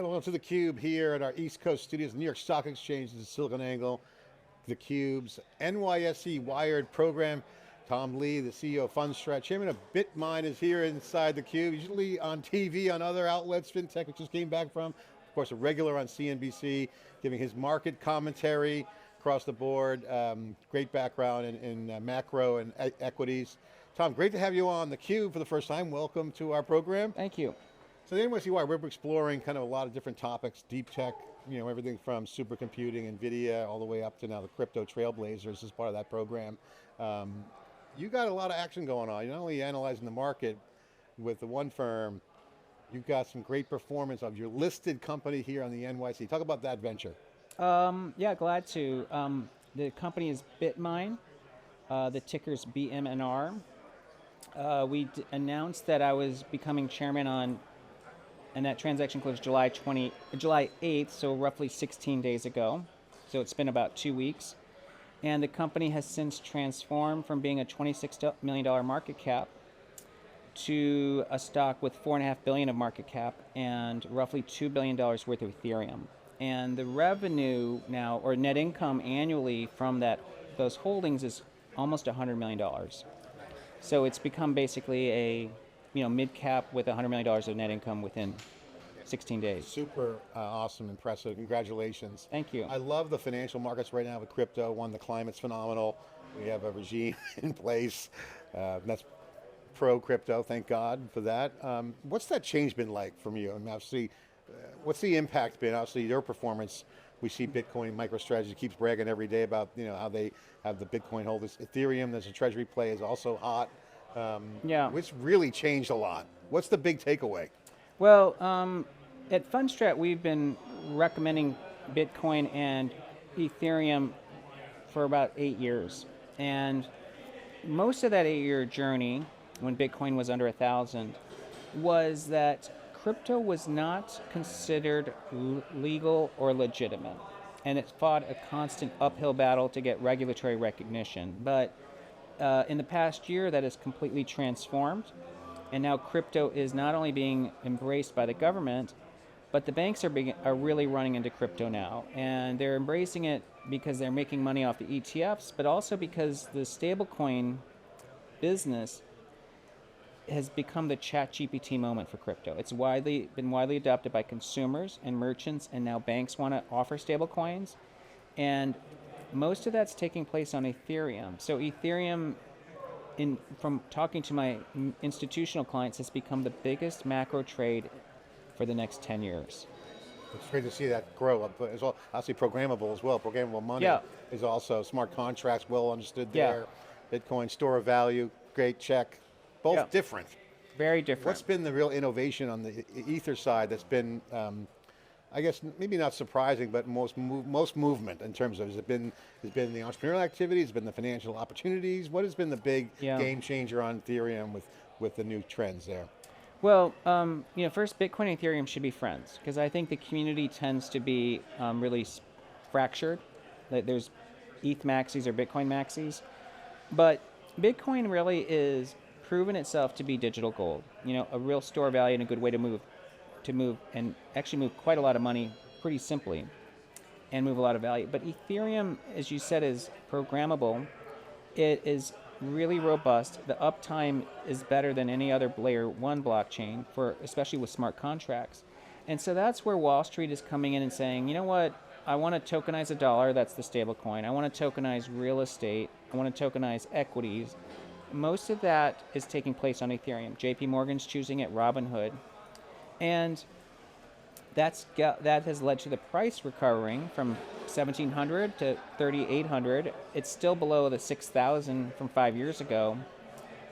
Welcome to theCUBE here at our East Coast studios, New York Stock Exchange, the SiliconANGLE, theCUBE's NYSE Wired program. Tom Lee, the CEO of Fundstrat, chairman of BitMine, is here inside theCUBE, usually on TV, on other outlets, FinTech, which just came back from. Of course, a regular on CNBC, giving his market commentary across the board. Great background in macro and equities. Tom, great to have you on theCUBE for the first time. Welcome to our program. Thank you. So the NYSE Wire, we're exploring kind of a lot of different topics, deep tech, everything from supercomputing, NVIDIA, all the way up to now the crypto Trailblazers as part of that program. You got a lot of action going on. You're not only analyzing the market with the one firm, you've got some great performance of your listed company here on the NYSE. Talk about that venture. Yeah, glad to. The company is BitMine. The ticker's BMNR. We announced that I was becoming chairman and that transaction closed July 8th, so roughly 16 days ago. So it's been about 2 weeks. And the company has since transformed from being a $26 million market cap to a stock with $4.5 billion of market cap and roughly $2 billion worth of Ethereum. And the revenue now, or net income annually from those holdings is almost $100 million. So it's become basically a mid cap with $100 million of net income within 16 days. Super awesome, impressive, congratulations. Thank you. I love the financial markets right now with crypto. One, the climate's phenomenal. We have a regime in place that's pro-crypto, thank God for that. What's that change been like from you? I mean, obviously, what's the impact been? Obviously, your performance, we see Bitcoin MicroStrategy keeps bragging every day about how they have the Bitcoin holders. Ethereum, there's a treasury play, is also hot. Yeah. It's really changed a lot. What's the big takeaway? Well, at Fundstrat, we've been recommending Bitcoin and Ethereum for about 8 years. And most of that 8-year journey, when Bitcoin was under 1,000, was that crypto was not considered legal or legitimate. And it fought a constant uphill battle to get regulatory recognition. But in the past year, that has completely transformed. And now crypto is not only being embraced by the government, but the banks are really running into crypto now. And they're embracing it because they're making money off the ETFs, but also because the stablecoin business has become the ChatGPT moment for crypto. It's been widely adopted by consumers and merchants, and now banks want to offer stablecoins. And most of that's taking place on Ethereum. So Ethereum, from talking to my institutional clients, has become the biggest macro trade for the next 10 years. It's great to see that grow. It's all obviously programmable as well. Programmable money is also smart contracts, well understood there. Bitcoin, store of value, great check. Both different. Very different. What's been the real innovation on the Ether side that's been, I guess, maybe not surprising, but most movement in terms of, has it been the entrepreneurial activities, has it been the financial opportunities? What has been the big game changer on Ethereum with the new trends there? Well, first, Bitcoin and Ethereum should be friends, because I think the community tends to be really fractured. There's ETH maxis or Bitcoin maxis, but Bitcoin really is proven itself to be digital gold. A real store of value and a good way to move and actually move quite a lot of money pretty simply and move a lot of value. But Ethereum, as you said, is programmable. It is really robust. The uptime is better than any other layer 1 blockchain, especially with smart contracts. And so that's where Wall Street is coming in and saying, you know what, I want to tokenize a dollar, that's the stable coin. I want to tokenize real estate. I want to tokenize equities. Most of that is taking place on Ethereum. JP Morgan's choosing it, Robinhood. And that has led to the price recovering from 1,700 to 3,800. It's still below the 6,000 from 5 years ago.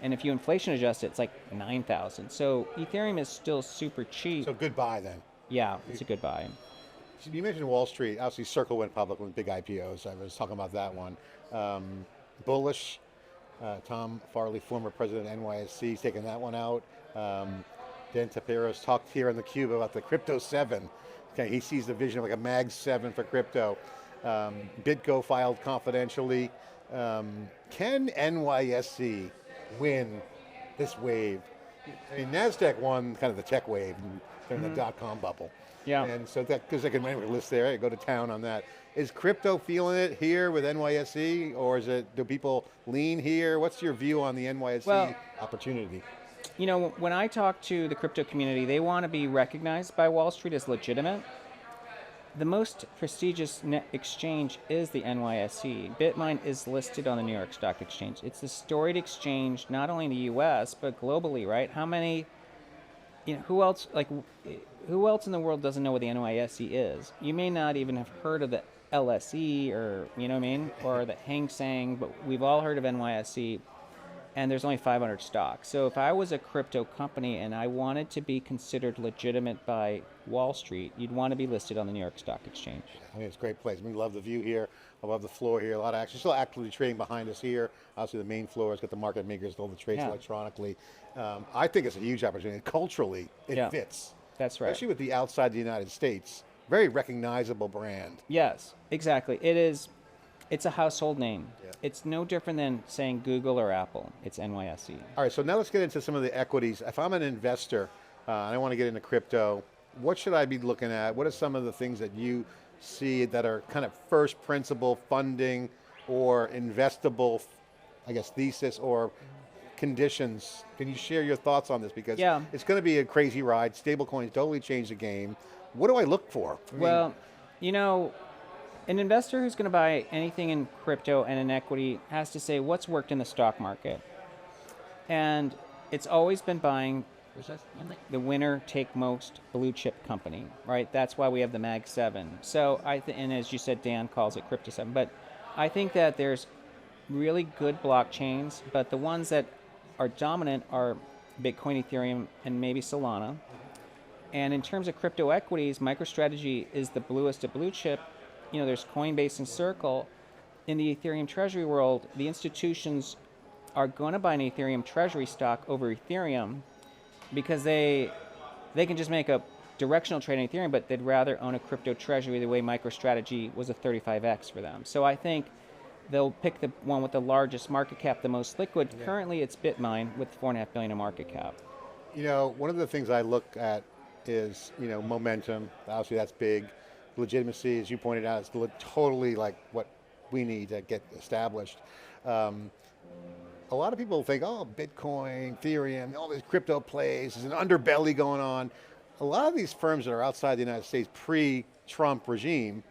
And if you inflation adjust it, it's like 9,000. So Ethereum is still super cheap. So good buy then. Yeah, it's a good buy. You mentioned Wall Street. Obviously Circle went public with big IPOs. I was talking about that one. Bullish. Tom Farley, former president of NYSE, he's taking that one out. Dan Tapiros talked here on theCUBE about the Crypto 7. Okay, he sees the vision of like a Mag 7 for crypto. BitGo filed confidentially. Can NYSE win this wave? I mean, NASDAQ won kind of the tech wave, and during the dot-com bubble. Yeah. And so that, because I can remember list there, I go to town on that. Is crypto feeling it here with NYSE, or do people lean here? What's your view on the NYSE opportunity? You know, when I talk to the crypto community, they want to be recognized by Wall Street as legitimate. The most prestigious exchange is the NYSE. Bitmine is listed on the New York Stock Exchange. It's a storied exchange, not only in the US, but globally, right? How many, who else in the world doesn't know what the NYSE is? You may not even have heard of the LSE or, you know what I mean? Or the Hang Seng, but we've all heard of NYSE. And there's only 500 stocks. So if I was a crypto company and I wanted to be considered legitimate by Wall Street, you'd want to be listed on the New York Stock Exchange. I mean, it's a great place. We love the view here. I love the floor here. A lot of action. Still actively trading behind us here. Obviously, the main floor has got the market makers, all the trades electronically. I think it's a huge opportunity. Culturally, it fits. That's right. Especially with the outside the United States. Very recognizable brand. Yes, exactly. It is. It's a household name. Yeah. It's no different than saying Google or Apple. It's NYSE. All right, so now let's get into some of the equities. If I'm an investor and I want to get into crypto, what should I be looking at? What are some of the things that you see that are kind of first principle funding or investable, I guess, thesis or conditions? Can you share your thoughts on this? Because it's going to be a crazy ride. Stablecoins totally change the game. What do I look for? Well, an investor who's going to buy anything in crypto and in equity has to say what's worked in the stock market. And it's always been buying the winner take most blue chip company, right? That's why we have the Mag 7. So and as you said, Dan calls it Crypto 7. But I think that there's really good blockchains, but the ones that are dominant are Bitcoin, Ethereum, and maybe Solana. And in terms of crypto equities, MicroStrategy is the bluest of blue chip. There's Coinbase and Circle. In the Ethereum treasury world, the institutions are going to buy an Ethereum treasury stock over Ethereum because they can just make a directional trade in Ethereum, but they'd rather own a crypto treasury the way MicroStrategy was a 35x for them. So I think they'll pick the one with the largest market cap, the most liquid. Yeah. Currently, it's Bitmine with $4.5 billion in market cap. One of the things I look at is, momentum. Obviously, that's big. Legitimacy, as you pointed out, is totally like what we need to get established. A lot of people think, Bitcoin, Ethereum, all these crypto plays, there's an underbelly going on. A lot of these firms that are outside the United States pre-Trump regime,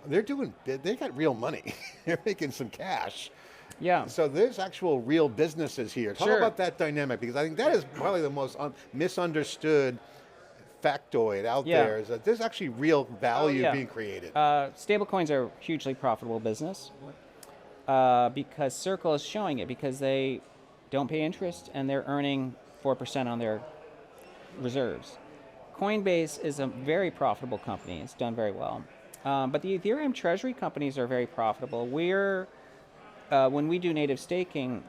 they got real money. They're making some cash. Yeah. So there's actual real businesses here. Talk about that dynamic, because I think that is probably the most misunderstood factoid out there, is that there's actually real value being created. Stablecoins are a hugely profitable business because Circle is showing it, because they don't pay interest and they're earning 4% on their reserves. Coinbase is a very profitable company. It's done very well. But the Ethereum treasury companies are very profitable. When we do native staking,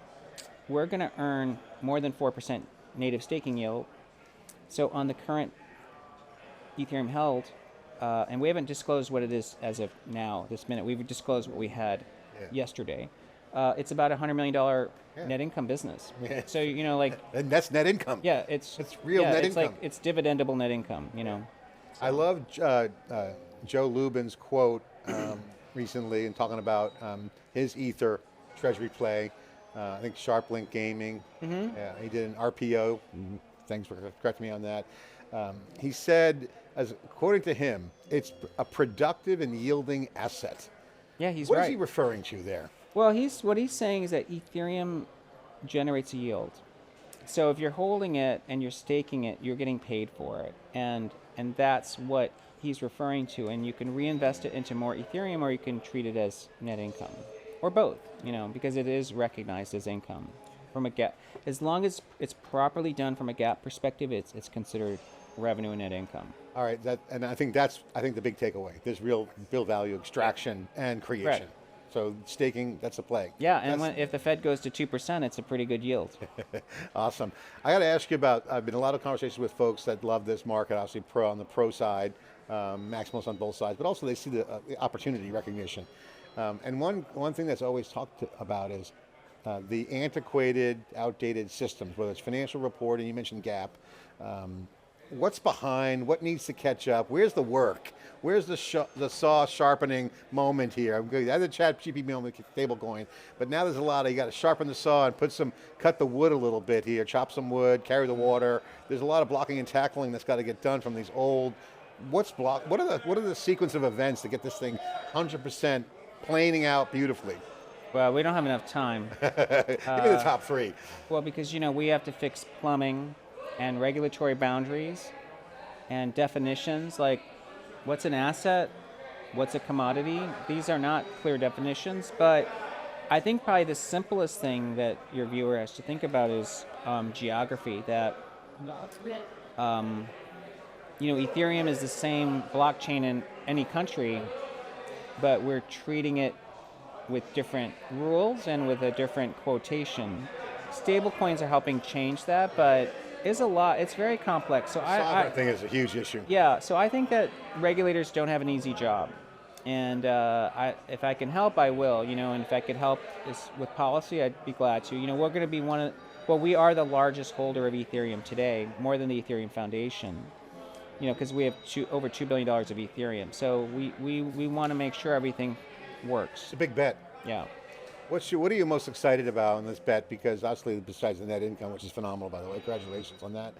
we're going to earn more than 4% native staking yield. So on the current Ethereum held, and we haven't disclosed what it is as of now, this minute. We've disclosed what we had yesterday. It's about $100 million net income business. Yeah. So, and that's net income. Yeah, it's real net income. It's dividendable net income, So. I love Joe Lubin's quote recently, and talking about his Ether treasury play. I think SharpLink Gaming. Mm-hmm. Yeah, he did an RPO. Mm-hmm. Thanks for correcting me on that. He said, according to him, it's a productive and yielding asset. Yeah, he's right. What is he referring to there? Well, what he's saying is that Ethereum generates a yield. So if you're holding it and you're staking it, you're getting paid for it, and that's what he's referring to. And you can reinvest it into more Ethereum, or you can treat it as net income, or both. Because it is recognized as income from a GAAP. As long as it's properly done from a GAAP perspective, it's considered revenue and net income. All right, and I think that's the big takeaway. There's real value extraction and creation. Right. So staking, that's a play. Yeah, and if the Fed goes to 2%, it's a pretty good yield. Awesome. I got to ask you about, I've been in a lot of conversations with folks that love this market, obviously on the pro side, maximalists on both sides, but also they see the opportunity recognition. And one thing that's always talked about is the antiquated, outdated systems, whether it's financial reporting, you mentioned GAAP, what's behind, what needs to catch up, where's the work? Where's the saw sharpening moment here? I'm good. I had the chat GP moment with stablecoin, but now there's a lot of, you got to sharpen the saw and cut the wood a little bit here, chop some wood, carry the water. There's a lot of blocking and tackling that's got to get done from these old, what are the sequence of events to get this thing 100% planing out beautifully? Well, we don't have enough time. Give me the top three. Well, because we have to fix plumbing and regulatory boundaries and definitions, like what's an asset, what's a commodity. These are not clear definitions, but I think probably the simplest thing that your viewer has to think about is geography. That Ethereum is the same blockchain in any country, but we're treating it with different rules and with a different quotation. Stablecoins are helping change that, but it's very complex. So I think it's a huge issue. Yeah, so I think that regulators don't have an easy job. And if I can help, I will, and if I could help with policy, I'd be glad to. We're going to be we are the largest holder of Ethereum today, more than the Ethereum Foundation, because we have over $2 billion of Ethereum. So we want to make sure everything works. It's a big bet. Yeah. What are you most excited about in this bet? Because obviously, besides the net income, which is phenomenal, by the way, congratulations on that.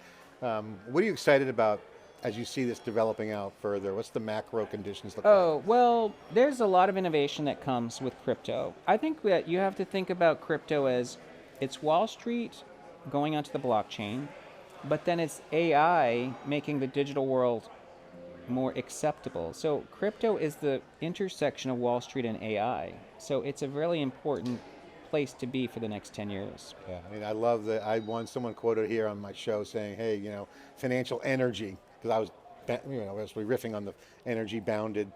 What are you excited about as you see this developing out further? What's the macro conditions look like? Oh, well, there's a lot of innovation that comes with crypto. I think that you have to think about crypto as it's Wall Street going onto the blockchain, but then it's AI making the digital world more acceptable. So crypto is the intersection of Wall Street and AI. So it's a really important place to be for the next 10 years. Yeah, I mean, I love that. Someone quoted here on my show saying, hey, financial energy, because I was, obviously riffing on the energy bounded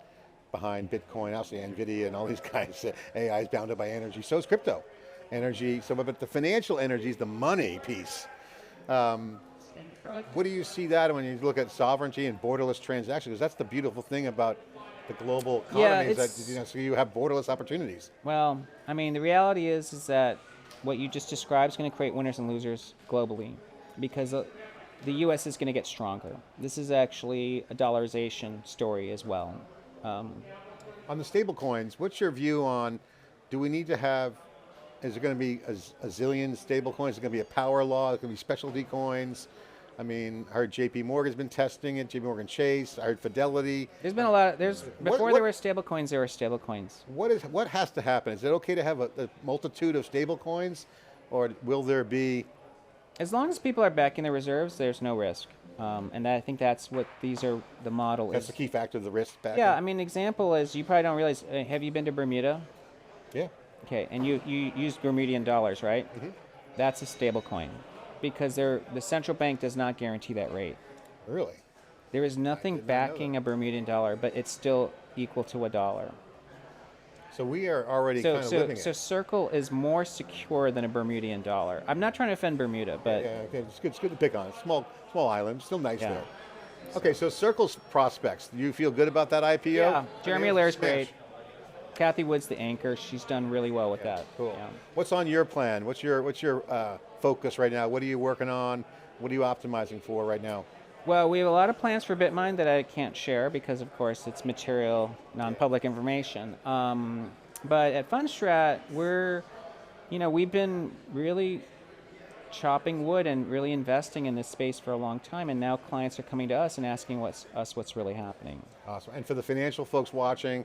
behind Bitcoin, obviously NVIDIA and all these guys, AI is bounded by energy, so is crypto. Energy, but the financial energy is the money piece. What do you see that when you look at sovereignty and borderless transactions? Because that's the beautiful thing about the global economy, is that so you have borderless opportunities. Well, I mean, the reality is that what you just described is going to create winners and losers globally, because the U.S. is going to get stronger. This is actually a dollarization story as well. On the stable coins, what's your view on, do we need to have, is there going to be a zillion stable coins? Is there going to be a power law? Is there going to be specialty coins? I mean, I heard JP Morgan's been testing it, JP Morgan Chase, I heard Fidelity. There's been a lot, before there were stable coins, there were stable coins. What has to happen? Is it okay to have a multitude of stable coins, or will there be? As long as people are backing their reserves, there's no risk. And I think that's what the model is. That's the key factor of the risk backing? Yeah, I mean, example is, you probably don't realize, have you been to Bermuda? Yeah. Okay, and you use Bermudian dollars, right? Mm-hmm. That's a stable coin, because the central bank does not guarantee that rate. Really? There is nothing backing a Bermudian dollar, but it's still equal to $1. So we are already kind of living it. So Circle is more secure than a Bermudian dollar. I'm not trying to offend Bermuda, but... Yeah, okay, it's good to pick on it. Small island, still nice Yeah. there. Okay, so Circle's prospects, do you feel good about that IPO? Yeah, Jeremy Allaire's great. Kathy Wood's the anchor. She's done really well with that. Cool. Yeah. What's on your plan? What's your focus right now? What are you working on? What are you optimizing for right now? Well, we have a lot of plans for BitMine that I can't share because, of course, it's material, non-public information. But at Fundstrat, we've been really chopping wood and really investing in this space for a long time, and now clients are coming to us and asking what's really happening. Awesome. And for the financial folks watching,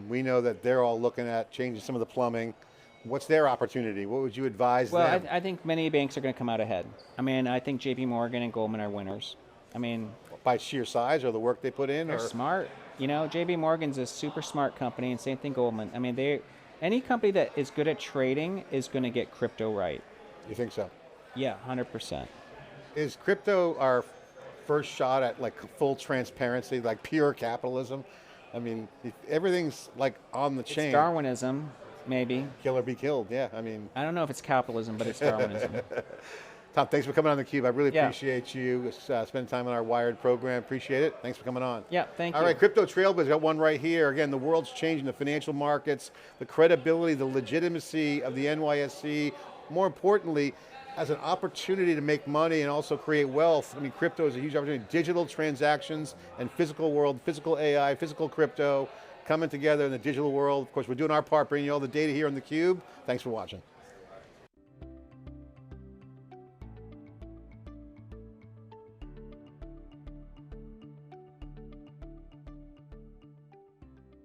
we know that they're all looking at changing some of the plumbing. What's their opportunity? What would you advise them? Well, I think many banks are going to come out ahead. I mean, I think JP Morgan and Goldman are winners. I mean, by sheer size or the work they put in? They're smart. JP Morgan's a super smart company, and same thing Goldman. I mean, any company that is good at trading is going to get crypto right. You think so? Yeah, 100%. Is crypto our first shot at like full transparency, like pure capitalism? I mean, everything's like on the chain. It's Darwinism, maybe. Kill or be killed, yeah. I mean, I don't know if it's capitalism, but it's Darwinism. Tom, thanks for coming on theCUBE. I really appreciate you spending time on our Wired program. Appreciate it. Thanks for coming on. Yeah, thank you. All right, Crypto Trailblazers, got one right here. Again, the world's changing, the financial markets, the credibility, the legitimacy of the NYSE. More importantly, as an opportunity to make money and also create wealth. I mean, crypto is a huge opportunity. Digital transactions and physical world, physical AI, physical crypto, coming together in the digital world. Of course, we're doing our part, bringing you all the data here on theCUBE. Thanks for watching.